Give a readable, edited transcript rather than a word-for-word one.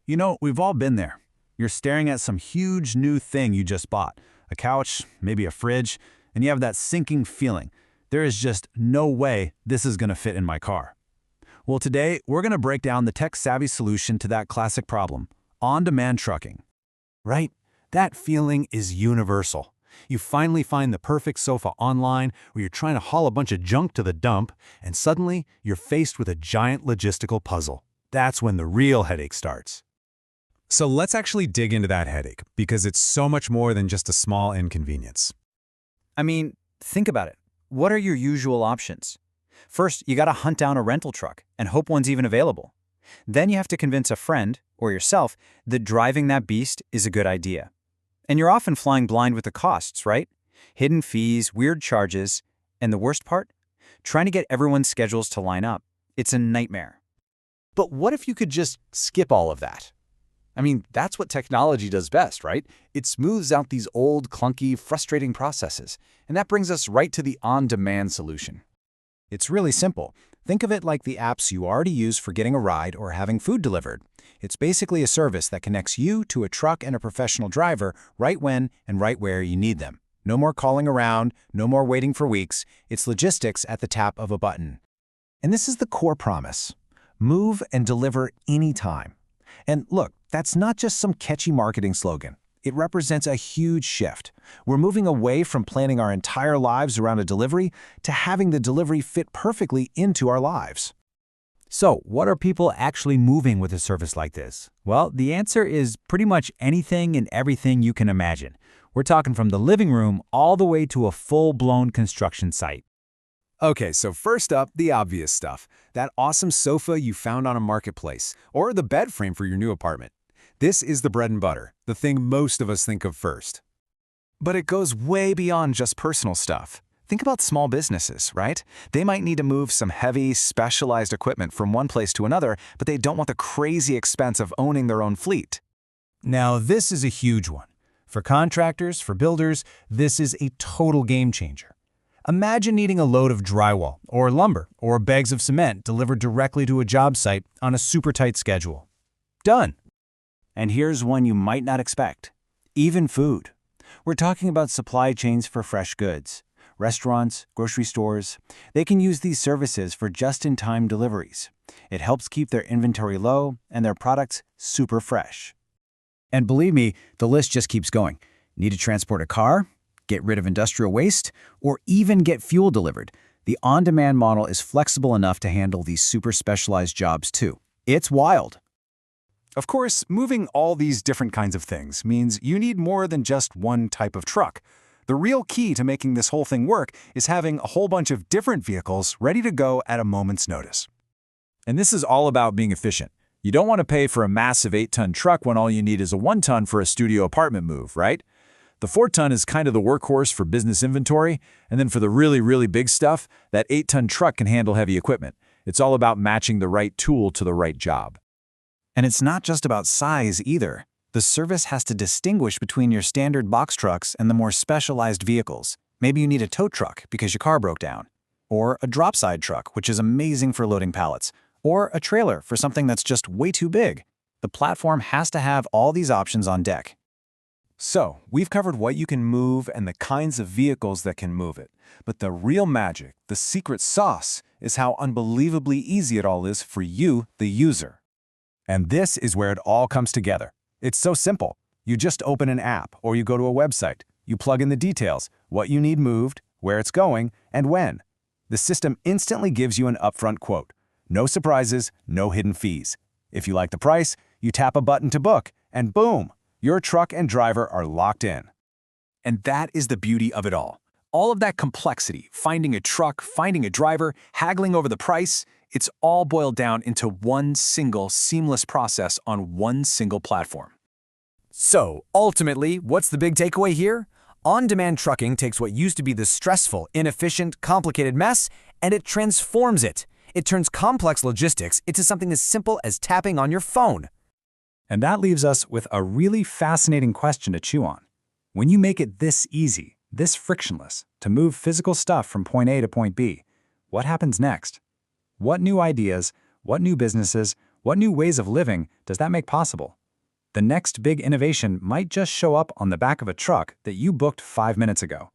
We've all been there. You're staring at some huge new thing you just bought, a couch, maybe a fridge, and you have that sinking feeling. There is just no way this is going to fit in my car. Well, today, we're going to break down the tech-savvy solution to that classic problem, on-demand trucking. Right? That feeling is universal. You finally find the perfect sofa online, or you're trying to haul a bunch of junk to the dump, and suddenly you're faced with a giant logistical puzzle. That's when the real headache starts. So let's actually dig into that headache, because it's so much more than just a small inconvenience. I mean, think about it. What are your usual options? First, you gotta hunt down a rental truck and hope one's even available. Then you have to convince a friend, or yourself, that driving that beast is a good idea. And you're often flying blind with the costs, right? Hidden fees, weird charges, and the worst part? Trying to get everyone's schedules to line up. It's a nightmare. But what if you could just skip all of that? I mean, that's what technology does best, right? It smooths out these old, clunky, frustrating processes. And that brings us right to the on-demand solution. It's really simple. Think of it like the apps you already use for getting a ride or having food delivered. It's basically a service that connects you to a truck and a professional driver right when and right where you need them. No more calling around, no more waiting for weeks. It's logistics at the tap of a button. And this is the core promise. Move and deliver anytime. And look, that's not just some catchy marketing slogan. It represents a huge shift. We're moving away from planning our entire lives around a delivery to having the delivery fit perfectly into our lives. So, what are people actually moving with a service like this? Well, the answer is pretty much anything and everything you can imagine. We're talking from the living room all the way to a full-blown construction site. Okay, so first up, the obvious stuff. That awesome sofa you found on a marketplace, or the bed frame for your new apartment. This is the bread and butter, the thing most of us think of first. But it goes way beyond just personal stuff. Think about small businesses, right? They might need to move some heavy, specialized equipment from one place to another, but they don't want the crazy expense of owning their own fleet. Now, this is a huge one. For contractors, for builders, this is a total game changer. Imagine needing a load of drywall, or lumber, or bags of cement delivered directly to a job site on a super tight schedule. Done. And here's one you might not expect. Even food. We're talking about supply chains for fresh goods. Restaurants, grocery stores, they can use these services for just-in-time deliveries. It helps keep their inventory low and their products super fresh. And believe me, the list just keeps going. Need to transport a car? Get rid of industrial waste? Or even get fuel delivered? The on-demand model is flexible enough to handle these super specialized jobs too. It's wild. Of course, moving all these different kinds of things means you need more than just one type of truck. The real key to making this whole thing work is having a whole bunch of different vehicles ready to go at a moment's notice. And this is all about being efficient. You don't want to pay for a massive 8-ton truck when all you need is a 1-ton for a studio apartment move, right? The 4-ton is kind of the workhorse for business inventory, and then for the really, really big stuff, that 8-ton truck can handle heavy equipment. It's all about matching the right tool to the right job. And it's not just about size either. The service has to distinguish between your standard box trucks and the more specialized vehicles. Maybe you need a tow truck because your car broke down, or a drop side truck, which is amazing for loading pallets, or a trailer for something that's just way too big. The platform has to have all these options on deck. So, we've covered what you can move and the kinds of vehicles that can move it. But the real magic, the secret sauce, is how unbelievably easy it all is for you, the user. And this is where it all comes together. It's so simple. You just open an app or you go to a website. You plug in the details, what you need moved, where it's going, and when. The system instantly gives you an upfront quote. No surprises, no hidden fees. If you like the price, you tap a button to book, and boom, your truck and driver are locked in. And that is the beauty of it all. All of that complexity, finding a truck, finding a driver, haggling over the price, it's all boiled down into one single seamless process on one single platform. So, ultimately, what's the big takeaway here? On-demand trucking takes what used to be the stressful, inefficient, complicated mess, and it transforms it. It turns complex logistics into something as simple as tapping on your phone. And that leaves us with a really fascinating question to chew on. When you make it this easy, this frictionless, to move physical stuff from point A to point B, what happens next? What new ideas, what new businesses, What new ways of living does that make possible? The next big innovation might just show up on the back of a truck that you booked 5 minutes ago.